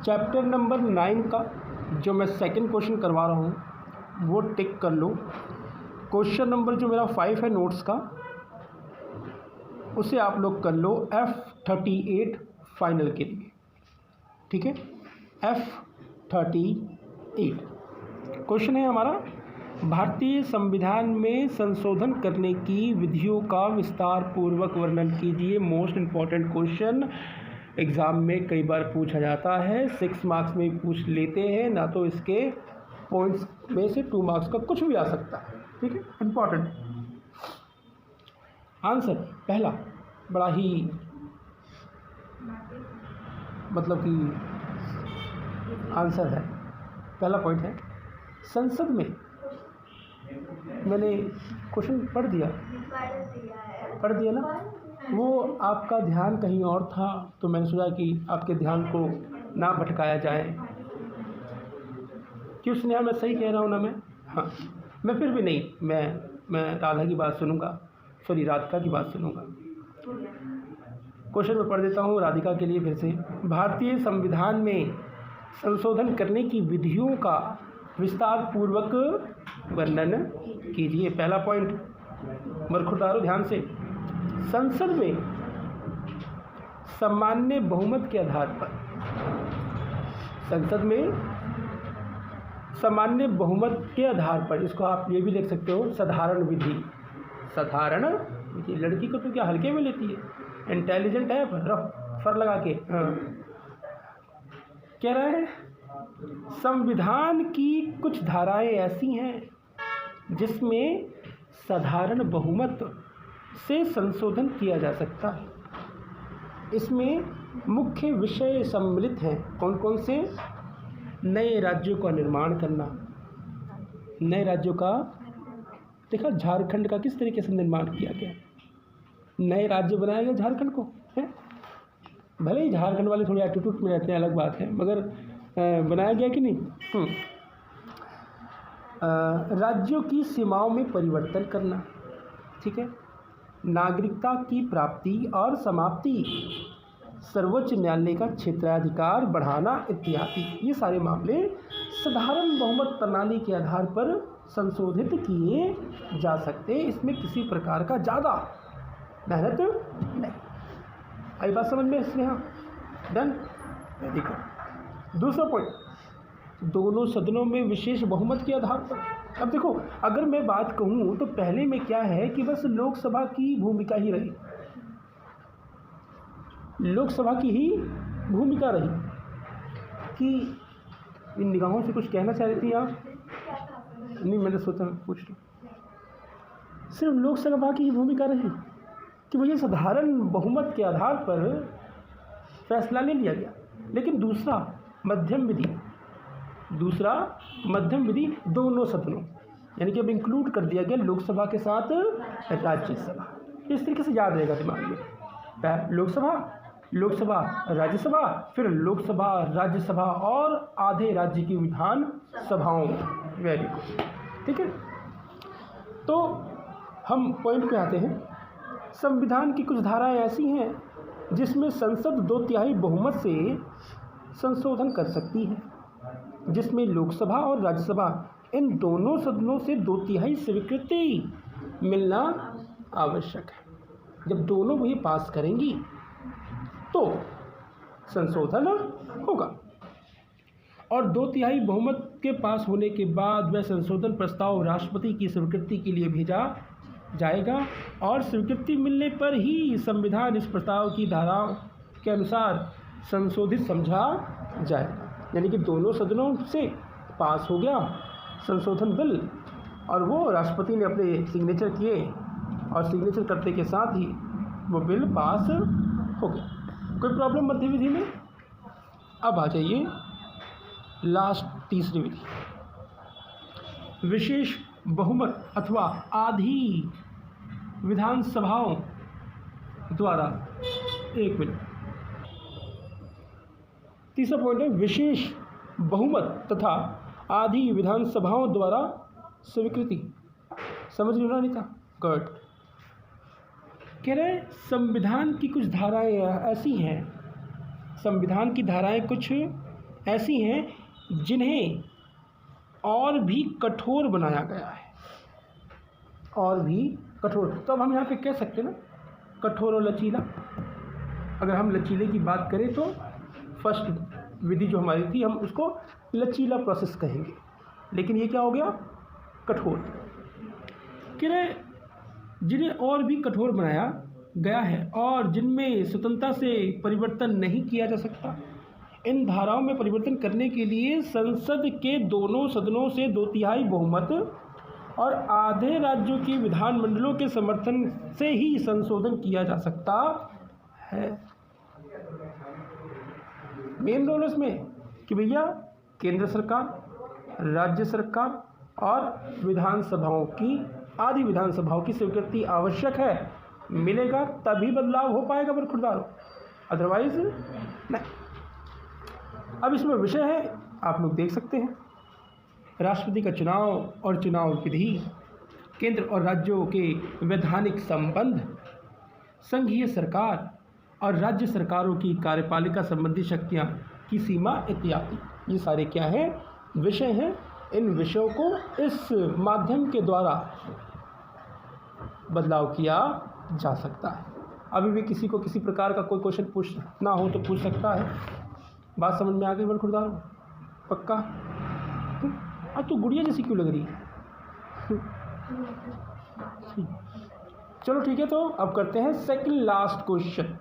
Chapter number 9 का जो मैं सेकंड क्वेश्चन करवा रहा हूँ वो टिक कर लो। क्वेश्चन नंबर जो मेरा 5 है नोट्स का, उसे आप लोग कर लो F38 फाइनल के लिए, ठीक है। F38 क्वेश्चन है हमारा, भारतीय संविधान में संशोधन करने की विधियों का विस्तार पूर्वक वर्णन कीजिए। मोस्ट इम्पॉर्टेंट क्वेश्चन, एग्ज़ाम में कई बार पूछा जाता है, 6 मार्क्स में पूछ लेते हैं, ना तो इसके पॉइंट्स में से 2 मार्क्स का कुछ भी आ सकता है, ठीक है। इम्पॉर्टेंट आंसर पहला बड़ा ही मतलब कि आंसर है, पहला पॉइंट है संसद में। मैंने क्वेश्चन पढ़ दिया ना, वो आपका ध्यान कहीं और था तो मैंने सोचा कि आपके ध्यान को ना भटकाया जाए। क्यों स्नेहा, मैं सही कह रहा हूँ ना मैं? हाँ, मैं फिर भी नहीं, मैं राधा की बात सुनूंगा, सॉरी राधिका की बात सुनूंगा। क्वेश्चन में पढ़ देता हूँ राधिका के लिए फिर से। भारतीय संविधान में संशोधन करने की विधियों का विस्तार पूर्वक वर्णन कीजिए। पहला पॉइंट मरखुटारो ध्यान से, संसद में सामान्य बहुमत के आधार पर, संसद में सामान्य बहुमत के आधार पर, इसको आप ये भी देख सकते हो साधारण विधि। साधारण विधि, लड़की को तो क्या हल्के में लेती है, इंटेलिजेंट है, फर लगा के। हाँ, कह रहा है संविधान की कुछ धाराएं ऐसी हैं जिसमें साधारण बहुमत से संशोधन किया जा सकता है। इसमें मुख्य विषय सम्मिलित हैं। कौन कौन से? नए राज्यों का निर्माण करना। नए राज्यों का देखा, झारखंड का किस तरीके से निर्माण किया गया, नए राज्य बनाया गया झारखंड को, है। भले ही झारखंड वाले थोड़े एटीट्यूड में रहते हैं, अलग बात है, मगर बनाया गया कि नहीं। राज्यों की सीमाओं में परिवर्तन करना, ठीक है। नागरिकता की प्राप्ति और समाप्ति, सर्वोच्च न्यायालय का क्षेत्राधिकार बढ़ाना इत्यादि, ये सारे मामले साधारण बहुमत प्रणाली के आधार पर संशोधित किए जा सकते। इसमें किसी प्रकार का ज़्यादा मेहनत नहीं। आई बात समझ में इसमें? हाँ, डन, वेरी गुड। दूसरा पॉइंट, दोनों सदनों में विशेष बहुमत के आधार पर। अब देखो, अगर मैं बात कहूँ तो पहले में क्या है कि बस लोकसभा की भूमिका ही रही, लोकसभा की ही भूमिका रही। कि इन निगाहों से कुछ कहना चाह रही थी आप? नहीं, मैंने सोचा पूछ लूँ। सिर्फ लोकसभा की ही भूमिका रही कि वही साधारण बहुमत के आधार पर फैसला ले लिया गया। लेकिन दूसरा मध्यम विधि दोनों सदनों, यानी कि अब इंक्लूड कर दिया गया लोकसभा के साथ राज्यसभा। इस तरीके से याद रहेगा दिमाग में, लोकसभा राज्यसभा, फिर लोकसभा राज्यसभा और आधे राज्य की विधान सभाओं। वेरी गुड, ठीक है। तो हम पॉइंट पे आते हैं। संविधान की कुछ धाराएं ऐसी हैं जिसमें संसद 2/3 बहुमत से संशोधन कर सकती है, जिसमें लोकसभा और राज्यसभा इन दोनों सदनों से 2/3 स्वीकृति मिलना आवश्यक है। जब दोनों वही पास करेंगी तो संशोधन होगा, और 2/3 बहुमत के पास होने के बाद वह संशोधन प्रस्ताव राष्ट्रपति की स्वीकृति के लिए भेजा जाएगा, और स्वीकृति मिलने पर ही संविधान इस प्रस्ताव की धाराओं के अनुसार संशोधित समझा जाएगा। यानी कि दोनों सदनों से पास हो गया संशोधन बिल, और वो राष्ट्रपति ने अपने सिग्नेचर किए, और सिग्नेचर करने के साथ ही वो बिल पास हो गया। कोई प्रॉब्लम मध्य विधि में? अब आ जाइए लास्ट तीसरी विधि, विशेष बहुमत अथवा आधी विधानसभाओं द्वारा। 1 मिनट, तीसरा पॉइंट है विशेष बहुमत तथा आधी विधानसभाओं द्वारा स्वीकृति। समझ लेना नहीं था? गुड। कह रहे संविधान की कुछ धाराएं ऐसी हैं, संविधान की धाराएं कुछ ऐसी हैं जिन्हें और भी कठोर बनाया गया है, और भी कठोर। तो अब हम यहाँ पे कह सकते हैं ना, कठोर और लचीला। अगर हम लचीले की बात करें तो फर्स्ट विधि जो हमारी थी, हम उसको लचीला प्रोसेस कहेंगे, लेकिन ये क्या हो गया, कठोर। कि जिन्हें और भी कठोर बनाया गया है और जिनमें स्वतंत्रता से परिवर्तन नहीं किया जा सकता। इन धाराओं में परिवर्तन करने के लिए संसद के दोनों सदनों से 2/3 बहुमत और आधे राज्यों की विधानमंडलों के समर्थन से ही संशोधन किया जा सकता है। मेन रोल इसमें कि भैया केंद्र सरकार, राज्य सरकार और विधानसभाओं की, आदि विधानसभाओं की स्वीकृति आवश्यक है, मिलेगा तभी बदलाव हो पाएगा बरखुरदारों, अदरवाइज नहीं। अब इसमें विषय है, आप लोग देख सकते हैं, राष्ट्रपति का चुनाव और चुनाव विधि, केंद्र और राज्यों के वैधानिक संबंध, संघीय सरकार और राज्य सरकारों की कार्यपालिका संबंधी शक्तियां की सीमा इत्यादि, ये सारे क्या हैं, विषय हैं। इन विषयों को इस माध्यम के द्वारा बदलाव किया जा सकता है। अभी भी किसी को किसी प्रकार का कोई क्वेश्चन पूछना हो तो पूछ सकता है। बात समझ में आ गई बरखुरदार? पक्का? अब तो गुड़िया जैसी क्यों लग रही है? चलो ठीक है, तो अब करते हैं सेकंड लास्ट क्वेश्चन।